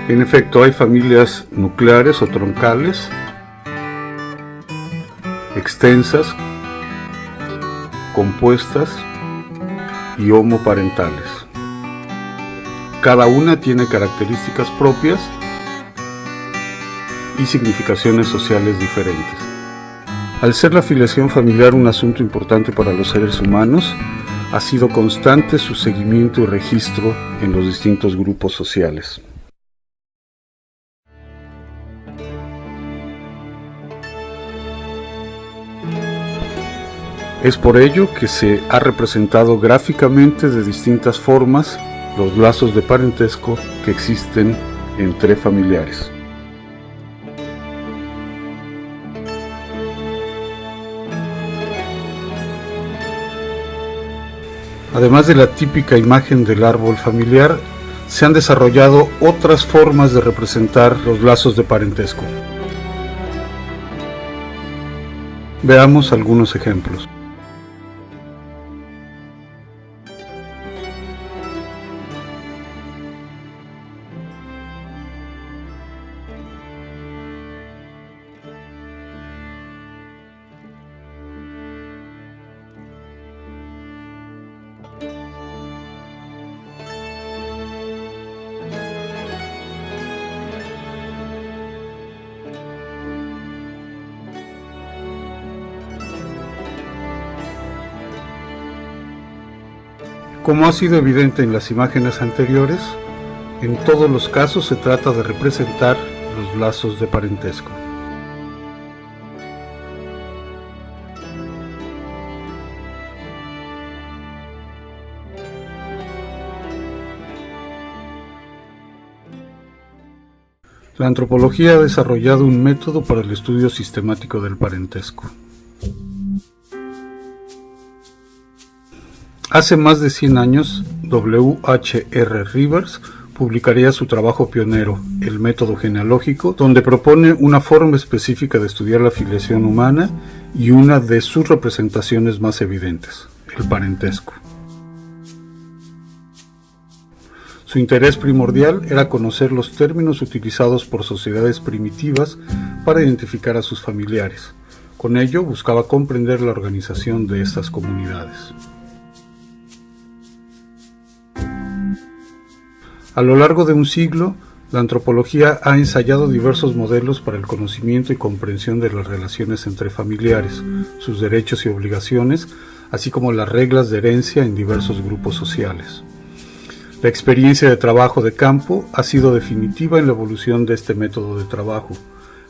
En efecto, hay familias nucleares o troncales, extensas, compuestas y homoparentales. Cada una tiene características propias y significaciones sociales diferentes. Al ser la filiación familiar un asunto importante para los seres humanos, ha sido constante su seguimiento y registro en los distintos grupos sociales. Es por ello que se ha representado gráficamente de distintas formas los lazos de parentesco que existen entre familiares. Además de la típica imagen del árbol familiar, se han desarrollado otras formas de representar los lazos de parentesco. Veamos algunos ejemplos. Como ha sido evidente en las imágenes anteriores, en todos los casos se trata de representar los lazos de parentesco. La antropología ha desarrollado un método para el estudio sistemático del parentesco. Hace más de 100 años, W. H. R. Rivers publicaría su trabajo pionero, El método genealógico, donde propone una forma específica de estudiar la filiación humana y una de sus representaciones más evidentes, el parentesco. Su interés primordial era conocer los términos utilizados por sociedades primitivas para identificar a sus familiares. Con ello, buscaba comprender la organización de estas comunidades. A lo largo de un siglo, la antropología ha ensayado diversos modelos para el conocimiento y comprensión de las relaciones entre familiares, sus derechos y obligaciones, así como las reglas de herencia en diversos grupos sociales. La experiencia de trabajo de campo ha sido definitiva en la evolución de este método de trabajo.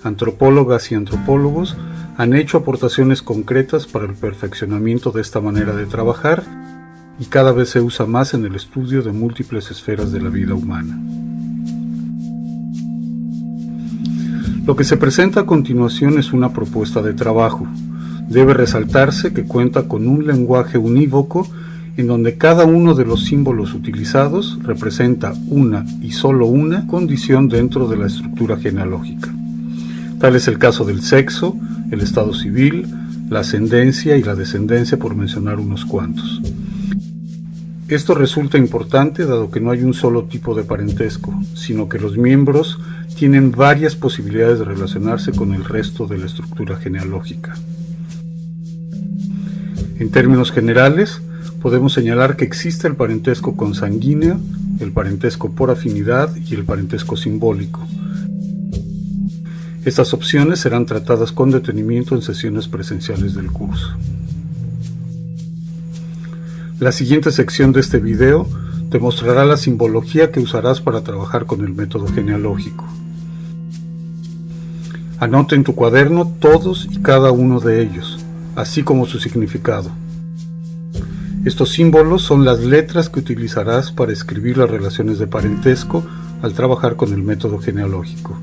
Antropólogas y antropólogos han hecho aportaciones concretas para el perfeccionamiento de esta manera de trabajar, y cada vez se usa más en el estudio de múltiples esferas de la vida humana. Lo que se presenta a continuación es una propuesta de trabajo. Debe resaltarse que cuenta con un lenguaje unívoco en donde cada uno de los símbolos utilizados representa una y solo una condición dentro de la estructura genealógica. Tal es el caso del sexo, el estado civil, la ascendencia y la descendencia, por mencionar unos cuantos. Esto resulta importante dado que no hay un solo tipo de parentesco, sino que los miembros tienen varias posibilidades de relacionarse con el resto de la estructura genealógica. En términos generales, podemos señalar que existe el parentesco consanguíneo, el parentesco por afinidad y el parentesco simbólico. Estas opciones serán tratadas con detenimiento en sesiones presenciales del curso. La siguiente sección de este video te mostrará la simbología que usarás para trabajar con el método genealógico. Anota en tu cuaderno todos y cada uno de ellos, así como su significado. Estos símbolos son las letras que utilizarás para escribir las relaciones de parentesco al trabajar con el método genealógico.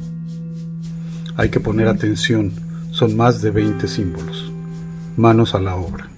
Hay que poner atención, son más de 20 símbolos. Manos a la obra.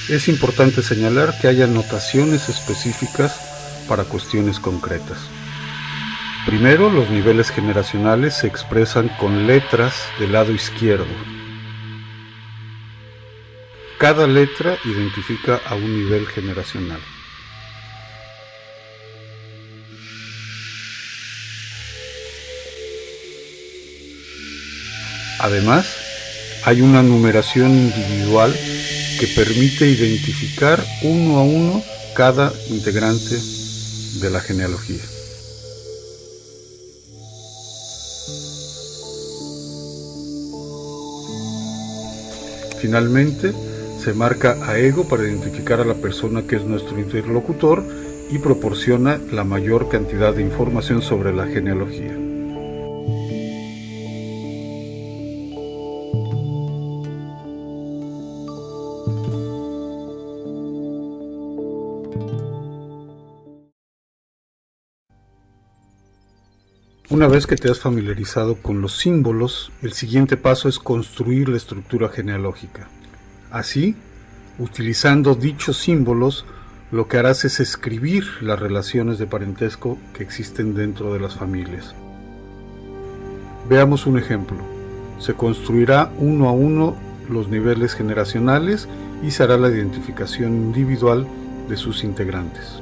Es importante señalar que hay anotaciones específicas para cuestiones concretas. Primero, los niveles generacionales se expresan con letras del lado izquierdo. Cada letra identifica a un nivel generacional. Además, hay una numeración individual que permite identificar uno a uno cada integrante de la genealogía. Finalmente, se marca a ego para identificar a la persona que es nuestro interlocutor y proporciona la mayor cantidad de información sobre la genealogía. Una vez que te has familiarizado con los símbolos, el siguiente paso es construir la estructura genealógica. Así, utilizando dichos símbolos, lo que harás es escribir las relaciones de parentesco que existen dentro de las familias. Veamos un ejemplo. Se construirá uno a uno los niveles generacionales y se hará la identificación individual de sus integrantes.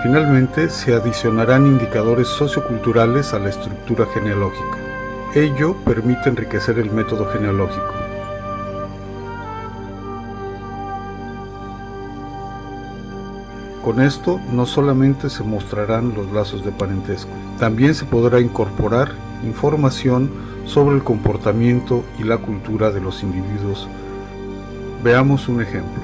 Finalmente, se adicionarán indicadores socioculturales a la estructura genealógica. Ello permite enriquecer el método genealógico. Con esto, no solamente se mostrarán los lazos de parentesco, también se podrá incorporar información sobre el comportamiento y la cultura de los individuos. Veamos un ejemplo.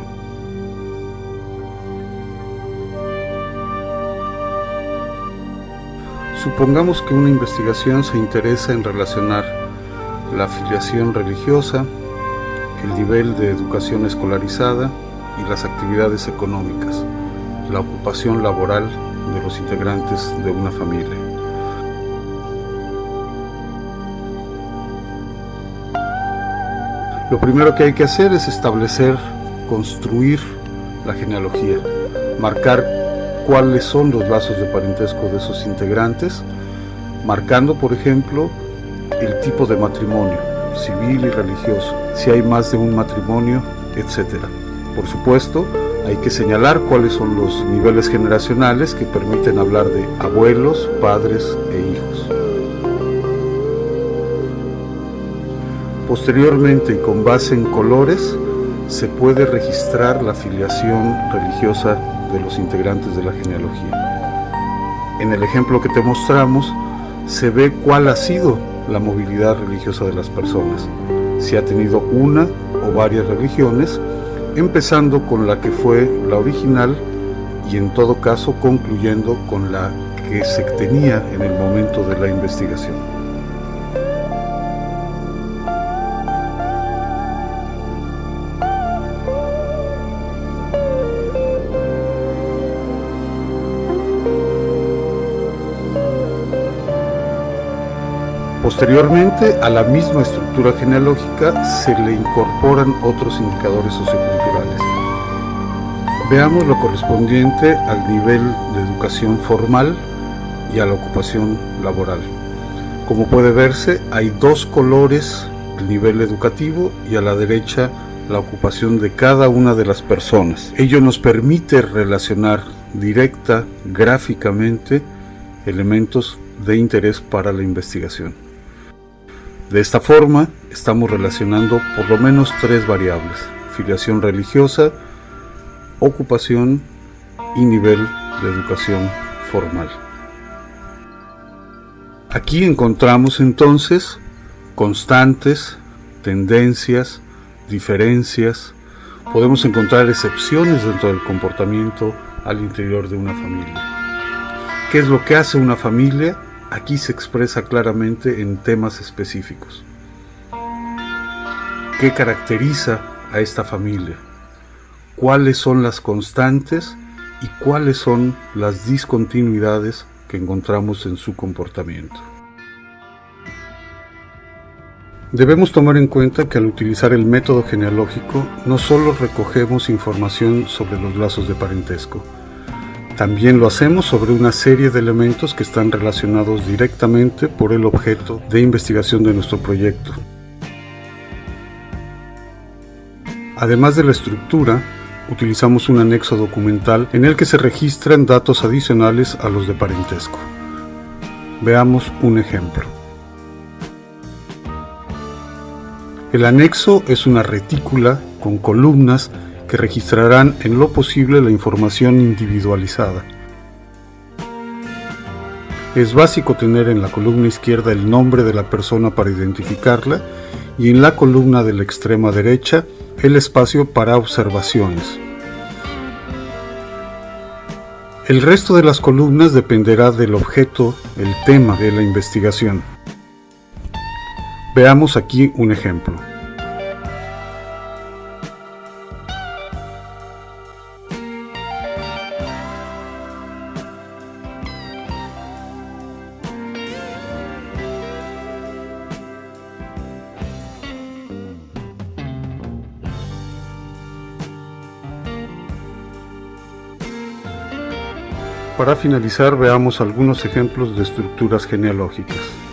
Supongamos que una investigación se interesa en relacionar la afiliación religiosa, el nivel de educación escolarizada y las actividades económicas, la ocupación laboral de los integrantes de una familia. Lo primero que hay que hacer es construir la genealogía, marcar cuáles son los lazos de parentesco de esos integrantes, marcando, por ejemplo, el tipo de matrimonio, civil y religioso, si hay más de un matrimonio, etc. Por supuesto, hay que señalar cuáles son los niveles generacionales que permiten hablar de abuelos, padres e hijos. Posteriormente, y con base en colores, se puede registrar la afiliación religiosa de los integrantes de la genealogía. En el ejemplo que te mostramos, se ve cuál ha sido la movilidad religiosa de las personas, si ha tenido una o varias religiones, empezando con la que fue la original y en todo caso concluyendo con la que se tenía en el momento de la investigación. Posteriormente, a la misma estructura genealógica se le incorporan otros indicadores socioculturales. Veamos lo correspondiente al nivel de educación formal y a la ocupación laboral. Como puede verse, hay dos colores, el nivel educativo y a la derecha la ocupación de cada una de las personas. Ello nos permite relacionar directa, gráficamente, elementos de interés para la investigación. De esta forma, estamos relacionando por lo menos tres variables: filiación religiosa, ocupación y nivel de educación formal. Aquí encontramos entonces constantes, tendencias, diferencias. Podemos encontrar excepciones dentro del comportamiento al interior de una familia. ¿Qué es lo que hace una familia? Aquí se expresa claramente en temas específicos. ¿Qué caracteriza a esta familia? ¿Cuáles son las constantes y cuáles son las discontinuidades que encontramos en su comportamiento? Debemos tomar en cuenta que al utilizar el método genealógico no solo recogemos información sobre los lazos de parentesco, también lo hacemos sobre una serie de elementos que están relacionados directamente por el objeto de investigación de nuestro proyecto. Además de la estructura, utilizamos un anexo documental en el que se registran datos adicionales a los de parentesco. Veamos un ejemplo. El anexo es una retícula con columnas que registrarán en lo posible la información individualizada. Es básico tener en la columna izquierda el nombre de la persona para identificarla y en la columna de la extrema derecha el espacio para observaciones. El resto de las columnas dependerá del objeto, el tema de la investigación. Veamos aquí un ejemplo. Para finalizar, veamos algunos ejemplos de estructuras genealógicas.